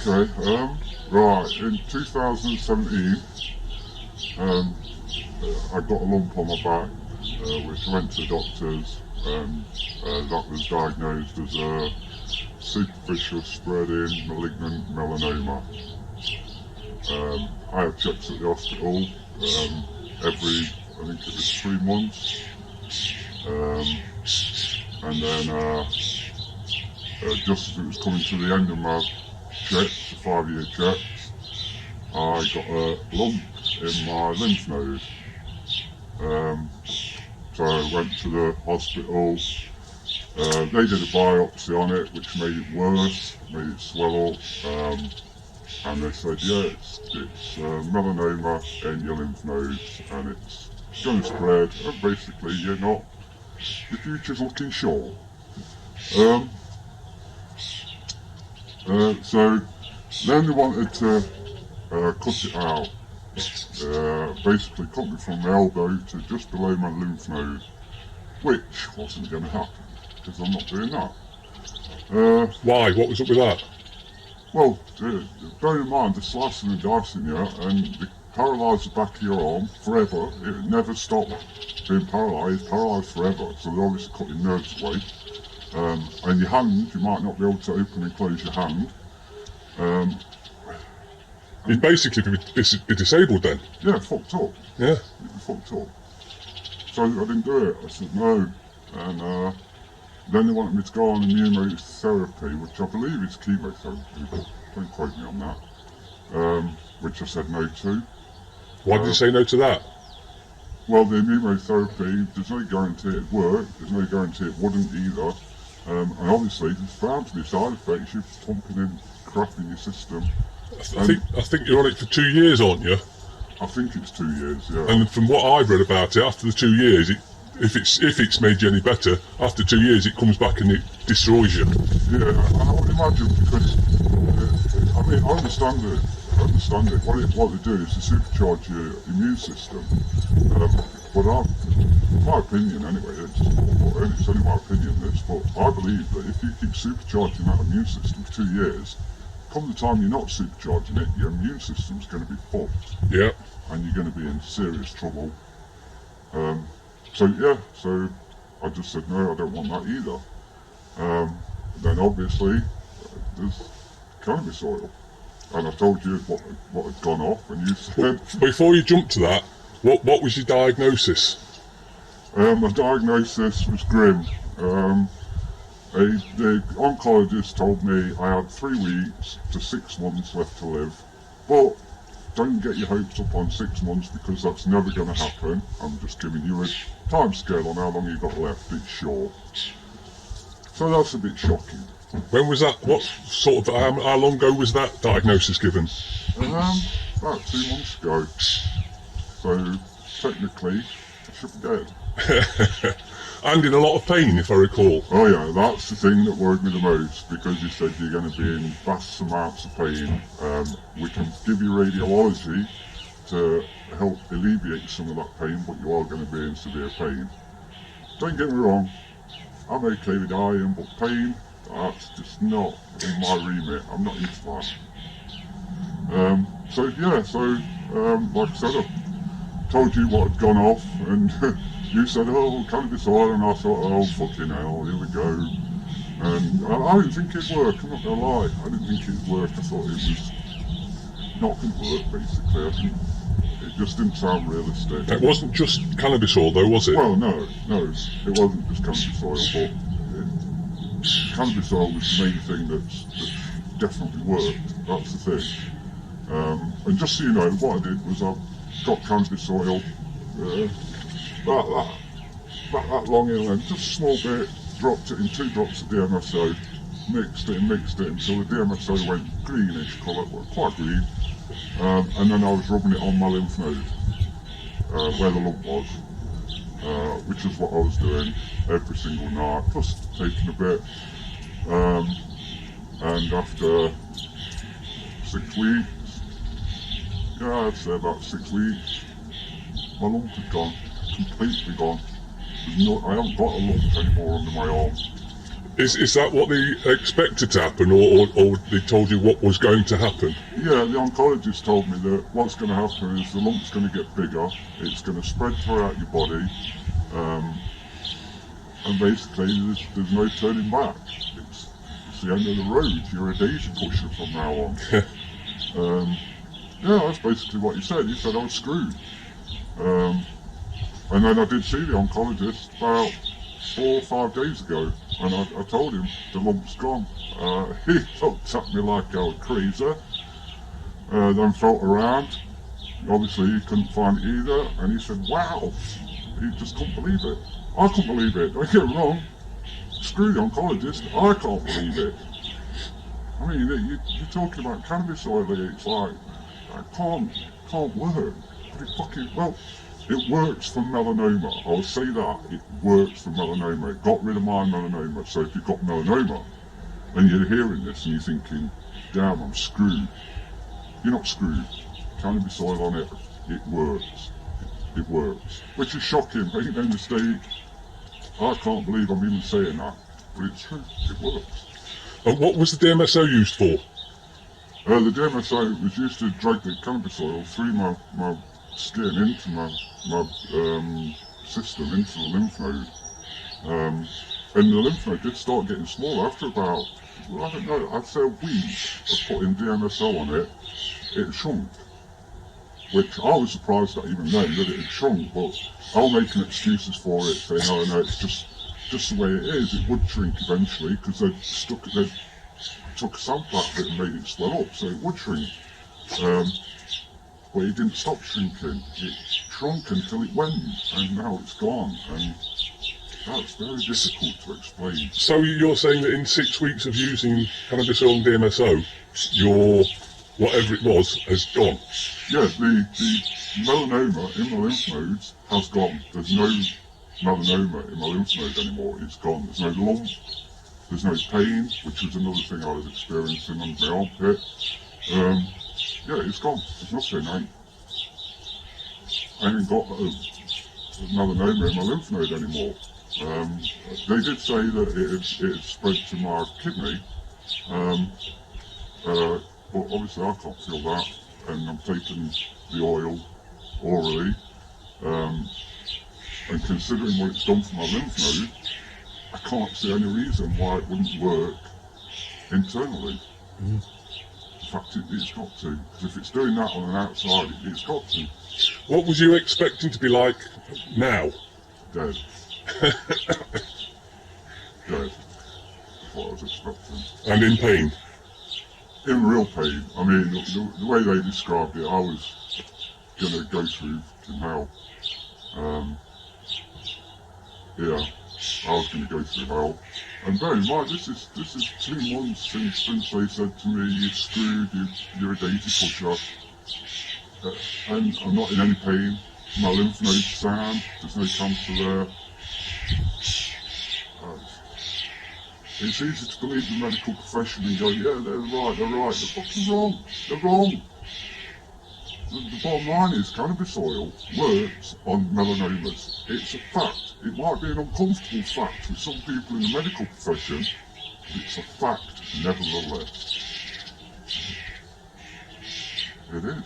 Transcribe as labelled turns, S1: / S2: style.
S1: Okay, right, in 2017, I got a lump on my back, which I went to the doctors, and that was diagnosed as a superficial spreading malignant melanoma. I had checks at the hospital every, I think it was 3 months, and then just as it was coming to the end of my checks, the 5-year checks, I got a lump in my lymph node. So I went to the hospital, they did a biopsy on it, which made it worse, made it swell up, and they said, yeah, it's melanoma in your lymph nodes, and it's going to spread, and basically your future's looking short. So then they wanted to cut it out. Basically cut me from my elbow to just below my lymph node, which wasn't going to happen, because I'm not doing that.
S2: Why? What was up with that?
S1: Well, bear in mind, they're slicing and dicing you, and they paralyse the back of your arm forever. It would never stop being paralysed forever, so they're obviously cutting nerves away. And your hand, you might not be able to open and close your hand.
S2: You'd basically be disabled then?
S1: Yeah, fucked up.
S2: Yeah.
S1: You'd be fucked up. So I didn't do it. I said no. And then they wanted me to go on immunotherapy, which I believe is chemotherapy, but don't quote me on that. Which I said no to.
S2: Why did you say no to that?
S1: Well, the immunotherapy, there's no guarantee it'd work, there's no guarantee it wouldn't either. And obviously, there's bound to be side effects. You're pumping in crap in your system.
S2: I think you're on it for 2 years, aren't you?
S1: I think it's 2 years, yeah.
S2: And from what I've read about it, after the 2 years, if it's made you any better, after 2 years it comes back and it destroys you.
S1: Yeah, I would imagine, because I understand it. What they do is to supercharge your immune system. But my opinion anyway, it's only my opinion this, but I believe that if you keep supercharging that immune system for 2 years, come the time you're not supercharging it, your immune system's going to be fucked.
S2: Yeah.
S1: And you're going to be in serious trouble. So I just said no, I don't want that either. Then obviously there's cannabis oil, and I told you what had gone off, and you said.
S2: Before you jump to that, what was your diagnosis?
S1: My diagnosis was grim. The oncologist told me I had 3 weeks to 6 months left to live, but don't get your hopes up on 6 months, because that's never going to happen. I'm just giving you a time scale on how long you've got left. It's short. So that's a bit shocking.
S2: When was that? What sort of? How long ago was that diagnosis given?
S1: About 2 months ago. So technically, I should be dead.
S2: And in a lot of pain, if I recall.
S1: Oh yeah, that's the thing that worried me the most, because he said you're going to be in vast amounts of pain. We can give you radiology to help alleviate some of that pain, but you are going to be in severe pain. Don't get me wrong, I'm okay with dying, but pain, that's just not in my remit. I'm not into that. Like I said, I told you what had gone off, and you said, oh, cannabis oil, and I thought, oh, fucking hell, here we go. And I didn't think it'd work, I'm not going to lie. I didn't think it'd work. I thought it was not going to work, basically. It just didn't sound realistic.
S2: It wasn't just cannabis oil, though, was it?
S1: Well, no, it wasn't just cannabis oil, but cannabis oil was the main thing that definitely worked. That's the thing. And just so you know, what I did was I got cannabis oil, that long in length, just a small bit, dropped it in 2 drops of DMSO, mixed it until the DMSO went greenish colour, well, quite green, and then I was rubbing it on my lymph node, where the lump was, which is what I was doing every single night, plus taking a bit, and after 6 weeks, yeah, I'd say about 6 weeks, my lump had gone, completely gone. I haven't got a lump anymore under my arm.
S2: Is that what they expected to happen, or they told you what was going to happen?
S1: Yeah, the oncologist told me that what's going to happen is the lump's going to get bigger, it's going to spread throughout your body, and basically there's no turning back. It's the end of the road. You're a daisy pusher from now on. Yeah, that's basically what he said. He said I was screwed. And then I did see the oncologist about 4 or 5 days ago, and I told him the lump's gone. He looked at me like I was crazy, then felt around. Obviously he couldn't find it either, and he said, wow, he just couldn't believe it. I couldn't believe it, don't get me wrong. Screw the oncologist, I can't believe it. I mean, you're talking about cannabis oil, it's like, that can't work. But it fucking, well, it works for melanoma. I'll say that, it works for melanoma. It got rid of my melanoma. So if you've got melanoma, and you're hearing this and you're thinking, damn, I'm screwed. You're not screwed. Cannabis oil on it, it works. It works. Which is shocking, make no mistake. I can't believe I'm even saying that. But it's true, it works.
S2: And what was the DMSO used for?
S1: The DMSO was used to drag the cannabis oil through my skin into my system, into the lymph node. And the lymph node did start getting smaller after about, well, I don't know, I'd say a week of putting DMSO on it, it shrunk. Which I was surprised at even then that it had shrunk, but I was making excuses for it, saying, oh no, it's just the way it is. It would shrink eventually, because they'd took a sample out of it and made it swell up, so it would shrink. But it didn't stop shrinking. It shrunk until it went, and now it's gone. And that's very difficult to explain.
S2: So you're saying that in 6 weeks of using cannabis oil and DMSO, your whatever it was has gone?
S1: Yeah, the melanoma in my lymph nodes has gone. There's no melanoma in my lymph node anymore. It's gone. There's no lump. There's no pain, which was another thing I was experiencing under my armpit. Yeah, it's gone. There's nothing. I ain't got a melanoma in my lymph node anymore. They did say that it had spread to my kidney, but obviously I can't feel that, and I'm taking the oil orally, and considering what it's done for my lymph node, I can't see any reason why it wouldn't work internally. In fact, it's got to, because if it's doing that on an outside, it's got to.
S2: What was you expecting to be like now?
S1: Dead. Dead. That's what I was expecting.
S2: And in pain?
S1: In real pain. I mean, the way they described it, I was going to go through to hell. Yeah, I was going to go through hell. And bear in mind, this is 2 months since they said to me, you're screwed, you're a daisy pusher. And I'm not in any pain. My lymph node's sound, there's no cancer there. It's easy to believe the medical profession and go, yeah, they're right, they're fucking wrong, they're wrong. The bottom line is cannabis oil works on melanomas. It's a fact. It might be an uncomfortable fact for some people in the medical profession, but it's a fact nevertheless. It is.